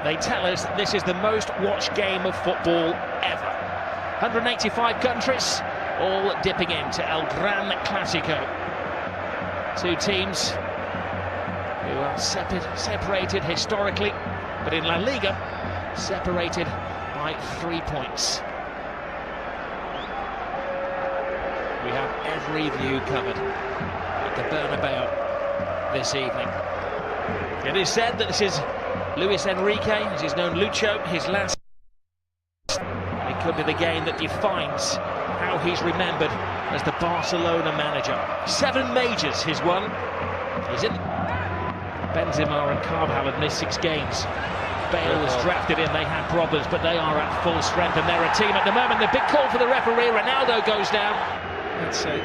They tell us that this is the most watched game of football ever. 185 countries, all dipping into El Gran Clásico. Two teams who are separated historically, but in La Liga, separated by 3 points. We have every view covered at the Bernabeu this evening. It is said that this is Luis Enrique, as he's known Lucho, his last. It could be the game that defines how he's remembered as the Barcelona manager. 7 majors he's won. He's in. Benzema and Carvajal had missed 6 games. Bale was drafted in, they had problems, but they are at full strength and they're a team at the moment. The big call for the referee, Ronaldo goes down. That's it.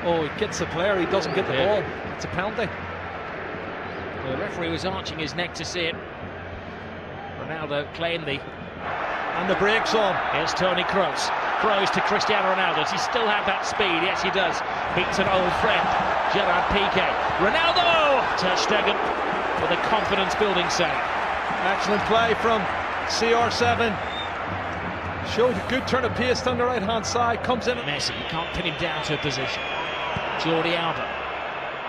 Oh, he gets the player, he doesn't get the ball. It's a penalty. The referee was arching his neck to see it. Ronaldo claimed the... And the break's on. Here's Toni Kroos. Kroos to Cristiano Ronaldo. Does he still have that speed? Yes, he does. Beats an old friend, Gerard Piqué. Ronaldo! Ter Stegen with a confidence-building save. Excellent play from CR7. Showed a good turn of pace down the right-hand side. Comes in. Messi, you can't pin him down to a position. Jordi Alba.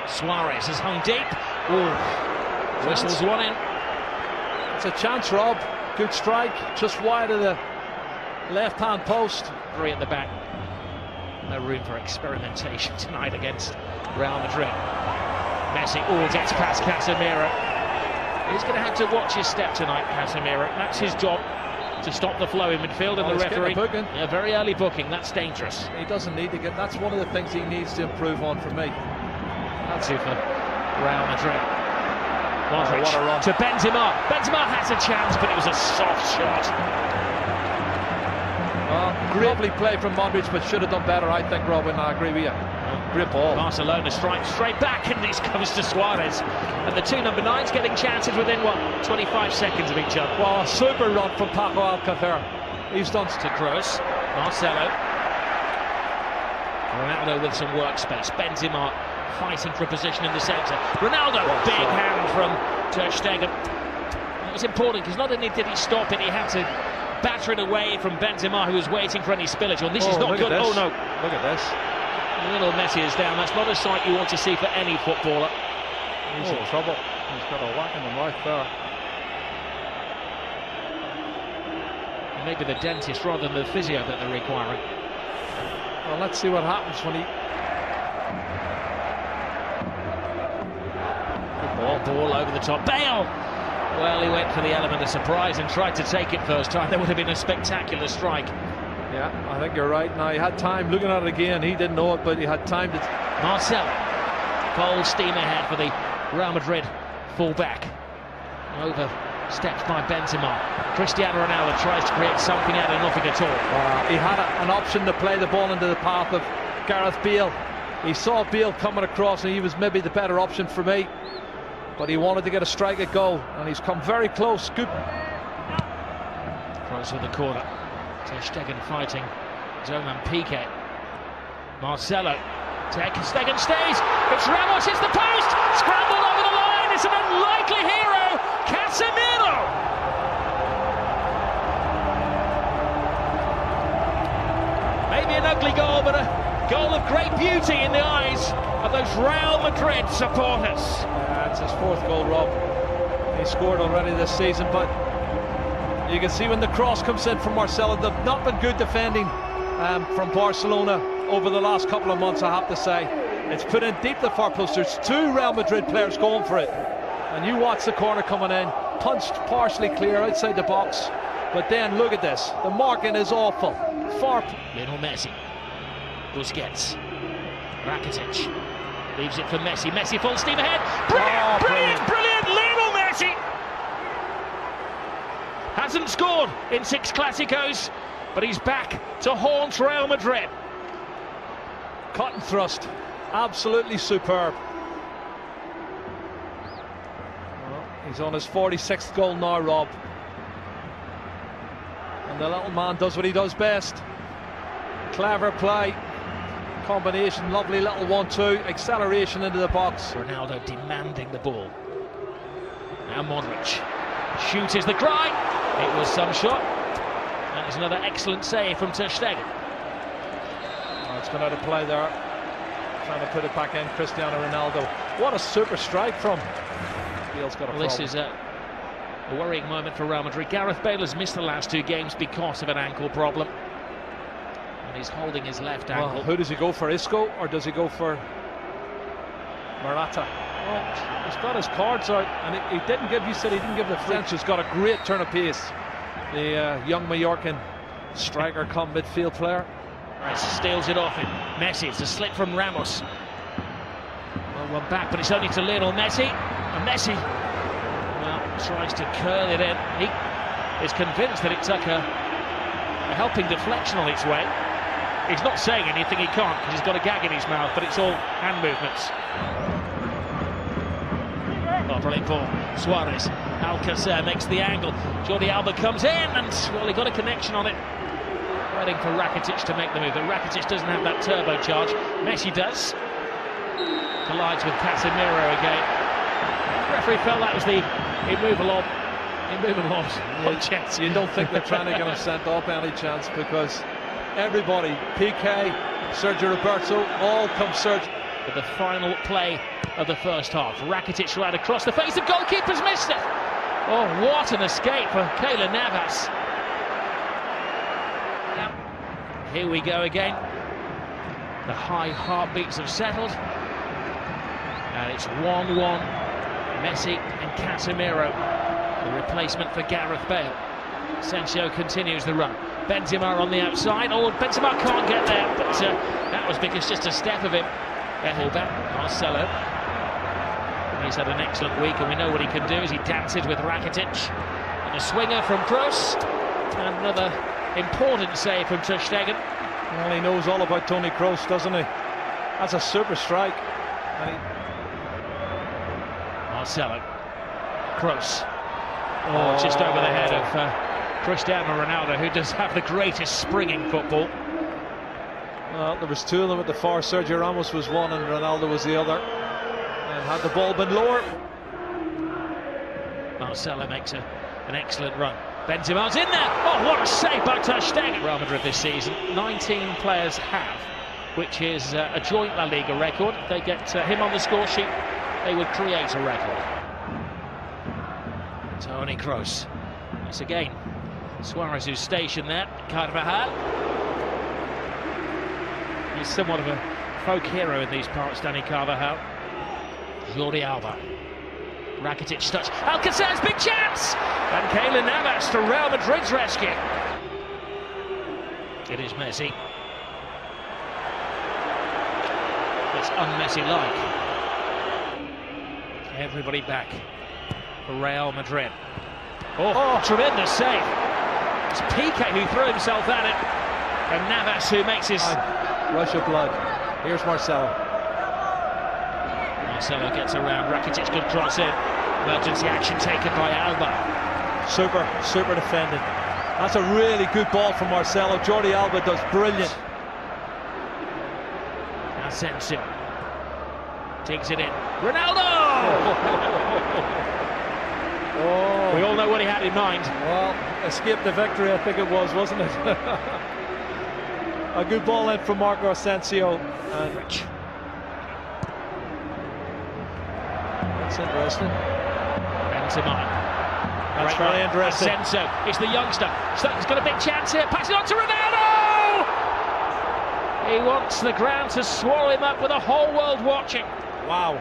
Suarez has hung deep. Ooh. Whistles one in. It's a chance, Rob. Good strike, just wide of the left-hand post. 3 at the back. No room for experimentation tonight against Real Madrid. Messi, gets past Casemiro. He's going to have to watch his step tonight, Casemiro. That's his job, to stop the flow in midfield, and the referee. A very early booking, that's dangerous. He doesn't need to get. That's one of the things he needs to improve on for me. That's it for Real Madrid. Modric what a run. To Benzema. Benzema has a chance, but it was a soft shot. Well, lovely play from Madrid, but should have done better, I think, Robin. I agree with you. Great ball. Barcelona strikes straight back, and this comes to Suarez. And the 2 number 9s getting chances within, 25 seconds of each other. Well, a super run from Paco Alcácer. He's done to Kroos. Marcelo. Ronaldo with some workspace. Benzema fighting for a position in the centre. Ronaldo, big hand from Ter Stegen. It was important because not only did he stop it, he had to batter it away from Benzema, who was waiting for any spillage. Well, this is not good. Oh no! Look at this. Little Messi is down. That's not a sight you want to see for any footballer. He's in trouble. He's got a whack in the mouth there. Maybe the dentist rather than the physio that they're requiring. Well, let's see what happens when he. Ball over the top. Bale! Well, he went for the element of surprise and tried to take it first time. There would have been a spectacular strike. Yeah, I think you're right. Now, he had time looking at it again. He didn't know it, but he had time to... Marcelo. Full steam ahead for the Real Madrid full-back. Over steps by Benzema. Cristiano Ronaldo tries to create something out of nothing at all. He had an option to play the ball into the path of Gareth Bale. He saw Bale coming across, and he was maybe the better option for me. But he wanted to get a strike at goal, and he's come very close. Good. Close with the corner. Ter Stegen fighting Gerard Piqué. Marcelo. Ter Stegen stays. It's Ramos, hits the post. Scrambled over the line. It's an unlikely hero. Casemiro. Maybe an ugly goal, but a goal of great beauty in the eyes of those Real Madrid supporters. It's his 4th goal, Rob. He scored already this season, but you can see when the cross comes in from Marcelo, they've not been good defending from Barcelona over the last couple of months, I have to say. It's put in deep the far post. There's 2 Real Madrid players going for it. And you watch the corner coming in, punched partially clear outside the box. But then look at this. The marking is awful. Lionel Messi. Busquets. Rakitic. Leaves it for Messi. Messi full steam ahead. Brilliant! Lionel Messi hasn't scored in 6 Clásicos, but he's back to haunt Real Madrid. Cut and thrust. Absolutely superb. Well, he's on his 46th goal now, Rob. And the little man does what he does best. Clever play. Combination, lovely little 1-2, acceleration into the box. Ronaldo demanding the ball. Now Modric. Shoot is the cry. It was some shot. That is another excellent save from Ter Stegen. Oh, it's gone out of play there. Trying to put it back in, Cristiano Ronaldo. What a super strike from. Bale's got a problem. This is a worrying moment for Real Madrid. Gareth Bale has missed the last 2 games because of an ankle problem. And he's holding his left ankle. Well, who does he go for, Isco, or does he go for Morata? Well, he's got his cards out, and he didn't give, you said he didn't give the French. Has got a great turn of pace. The young Mallorcan striker come midfield player. Steals it off him. Messi, it's a slip from Ramos. Well, one back, but it's only to Lionel Messi. And Messi, well, tries to curl it in. He is convinced that it took a helping deflection on its way. He's not saying anything, he can't, because he's got a gag in his mouth, but it's all hand movements. Oh, brilliant ball. Suarez. Alcacer makes the angle. Jordi Alba comes in, and, well, he got a connection on it. Waiting for Rakitic to make the move, but Rakitic doesn't have that turbocharge. Messi does. Collides with Casemiro again. The referee felt that was the immovable chance. You don't think they're trying to get him sent off any chance, because everybody, PK, Sergio Roberto, all come Sergio. But the final play of the first half. Rakitic right across the face. The goalkeeper's missed it. Oh, what an escape for Keylor Navas. Here we go again. The high heartbeats have settled. And it's 1-1. Messi and Casemiro. The replacement for Gareth Bale. Asensio continues the run. Benzema on the outside. Oh, Benzema can't get there, but that was because just a step of him. Fullback, Marcelo. He's had an excellent week, and we know what he can do as he dances with Rakitic. And a swinger from Kroos. And another important save from Ter Stegen. Well, he knows all about Toni Kroos, doesn't he? That's a super strike. Marcelo. Kroos. Oh, just over the head of Cristiano Ronaldo, who does have the greatest springing football. Well, there was 2 of them at the far. Sergio Ramos was one and Ronaldo was the other. And had the ball been lower. Marcelo makes an excellent run. Benzema's in there. Oh, what a save by Ter Stegen. Real Madrid this season, 19 players have, which is a joint La Liga record. If they get him on the score sheet, they would create a record. Toni Kroos. Once again, Suarez who's stationed there. Carvajal. He's somewhat of a folk hero in these parts, Dani Carvajal. Jordi Alba. Rakitic touch. Alcacer's big chance! And Keylor Navas to Real Madrid's rescue. It is Messi. It's un-Messi-like. Everybody back for Real Madrid. Oh, tremendous save. It's Piqué who threw himself at it. And Navas who makes his... rush of blood. Here's Marcelo. Marcelo gets around. Rakitic, good cross in. Emergency action taken by Alba. Super defending. That's a really good ball from Marcelo. Jordi Alba does brilliant. Asensio takes it in. Ronaldo! Oh. We all know what he had in mind. Well, escape the victory, I think it was, wasn't it? A good ball in from Marco Asensio. And that's interesting. Benzema. That's very interesting. Asensio, it's the youngster. He's got a big chance here. Pass it on to Ronaldo! He wants the ground to swallow him up with the whole world watching. Wow.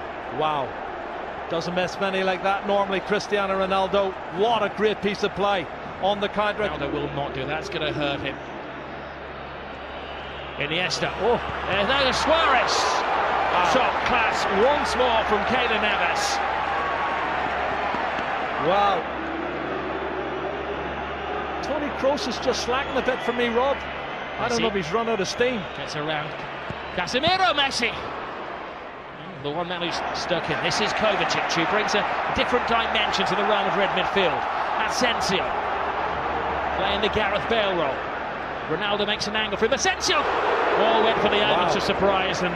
Doesn't miss many like that normally. Cristiano Ronaldo, what a great piece of play on the counter. Ronaldo will not do that. That's going to hurt him. Iniesta. There's Suarez. Top class once more from Keylor Navas. Wow. Toni Kroos is just slacking a bit for me, Rob. I don't know if he's run out of steam. Gets around. Casemiro, Messi. The one man who's stuck in. This is Kovacic, who brings a different dimension to the Real Madrid midfield. Asensio playing the Gareth Bale role. Ronaldo makes an angle for him. Asensio! All went for the element of surprise, and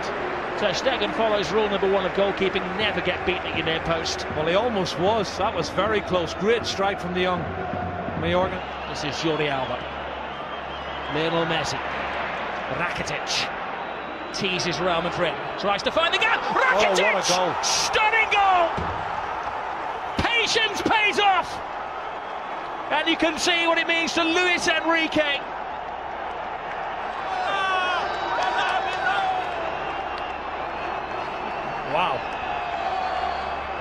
Ter Stegen follows rule number 1 of goalkeeping: never get beaten at your near post. Well, he almost was. That was very close. Great strike from the young Mayorga. This is Jordi Alba. Lionel Messi. Rakitic teases Real Madrid. Tries to find the gap. Rakitic! Oh, what a goal. Stunning goal! Patience pays off! And you can see what it means to Luis Enrique. Wow.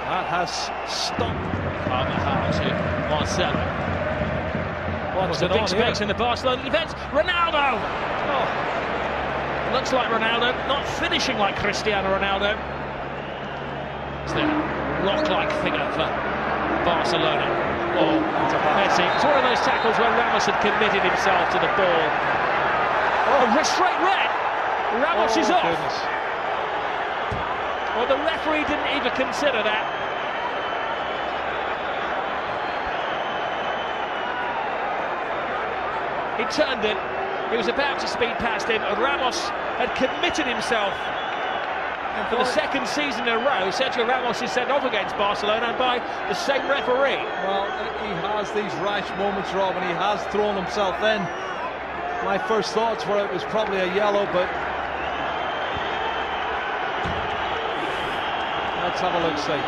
That has stopped. Carvajal to Marcelo. What's the big space in the Barcelona defence? Ronaldo! Oh. Looks like Ronaldo, not finishing like Cristiano Ronaldo. It's the rock-like figure for Barcelona. Oh, Messi. It's one of those tackles where Ramos had committed himself to the ball. Oh, straight red! Ramos is off. Goodness. Well, the referee didn't even consider that. He turned it. He was about to speed past him. Ramos had committed himself. And for the second season in a row, Sergio Ramos is sent off against Barcelona by the same referee. Well, he has these rash moments, Rob, and he has thrown himself in. My first thoughts were it was probably a yellow, but let's have a look, see.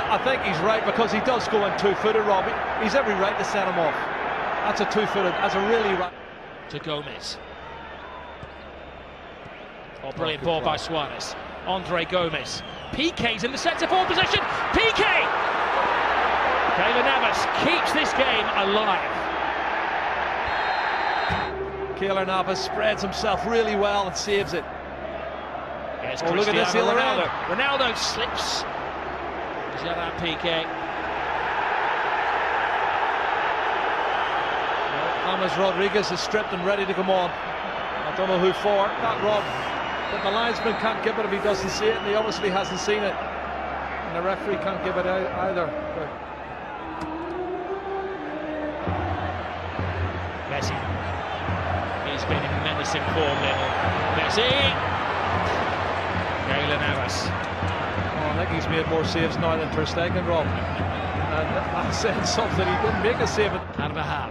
I think he's right, because he does go in two-footed, Rob. He's every right to set him off. That's a two-footed, that's a really right. To Gomez. Oh, brilliant ball by Suarez. Andre Gomez. Piqué's in the centre-forward position. Piqué! Keylor Navas keeps this game alive. Keylor Navas spreads himself really well and saves it. Here's look at this, Ronaldo. Ronaldo slips. Gerard Piqué. James Rodriguez is stripped and ready to come on. I don't know who for. Not Rob. But the linesman can't give it if he doesn't see it, and he obviously hasn't seen it. And the referee can't give it out either. Messi. He's been in menacing form, little Messi. Keylor Navas. I think he's made more saves now than Ter Stegen, Rob. And I'm saying something, he didn't make a save. Carvajal.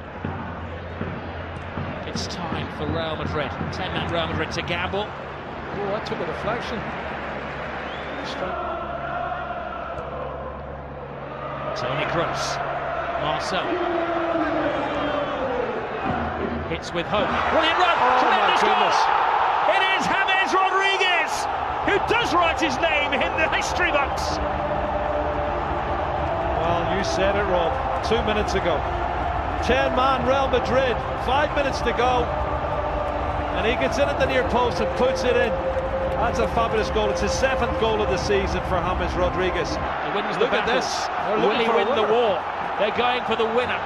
It's time for Real Madrid. 10-man Real Madrid to gamble. Oh, that took a deflection. Toni Kroos. Marcelo. Hits with hope. Brilliant run. Tremendous goal. It is James Rodriguez, who does write his name in the history books. Well, you said it, Rob, 2 minutes ago. 10-man Real Madrid, 5 minutes to go. And he gets in at the near post and puts it in. That's a fabulous goal. It's his 7th goal of the season for James Rodriguez. He wins the Look at this. Will he win the war? They're going for the winner.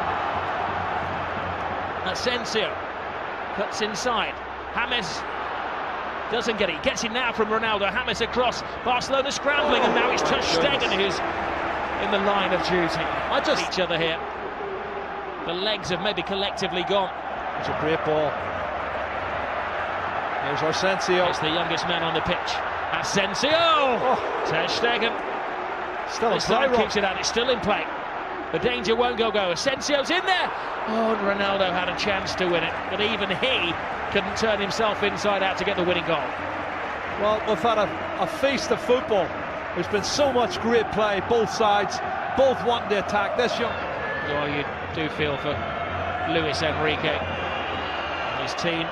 Asensio cuts inside. James doesn't get it. Gets it now from Ronaldo. James across. Barcelona scrambling, and now it's Ter Stegen who's in the line of duty. Each other here. The legs have maybe collectively gone. It's a great ball. Here's Asensio. It's the youngest man on the pitch. Asensio! Ter Stegen. Still in play. This Kicks it out. It's still in play. The danger won't go. Asensio's in there. Oh, and Ronaldo had a chance to win it, but even he couldn't turn himself inside out to get the winning goal. Well, we've had a feast of football. There's been so much great play, both sides, both wanting to attack. This young... Well, you do feel for Luis Enrique and his team,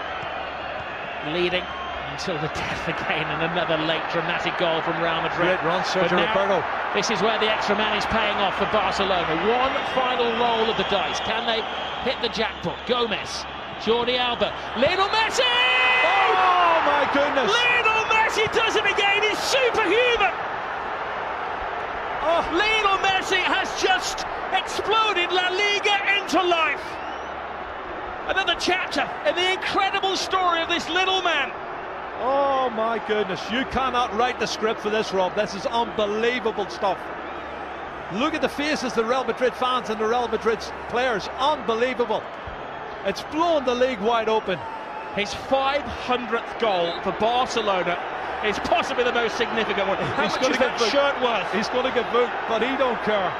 leading until the death again, and another late dramatic goal from Real Madrid. Great run, Sergio Roberto. This is where the extra man is paying off for Barcelona. One final roll of the dice. Can they hit the jackpot? Gomez, Jordi Alba, Lionel Messi! Oh my goodness! Lionel Messi does it again. He's superhuman. Lionel Messi has just exploded La Liga into life. Another chapter in the incredible story of this little man. Oh my goodness, you cannot write the script for this, Rob. This is unbelievable stuff. Look at the faces of the Real Madrid fans and the Real Madrid players. Unbelievable. It's blown the league wide open. His 500th goal for Barcelona is possibly the most significant one. How much is that shirt worth? He's going to get booked, but he don't care.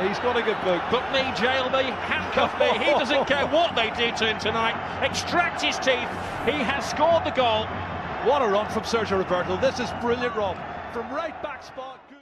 He's going to get booked. Book me, jail me, handcuff me. He doesn't care what they do to him tonight. Extract his teeth. He has scored the goal. What a run from Sergio Roberto. This is brilliant, Rob. From right back spot. Good.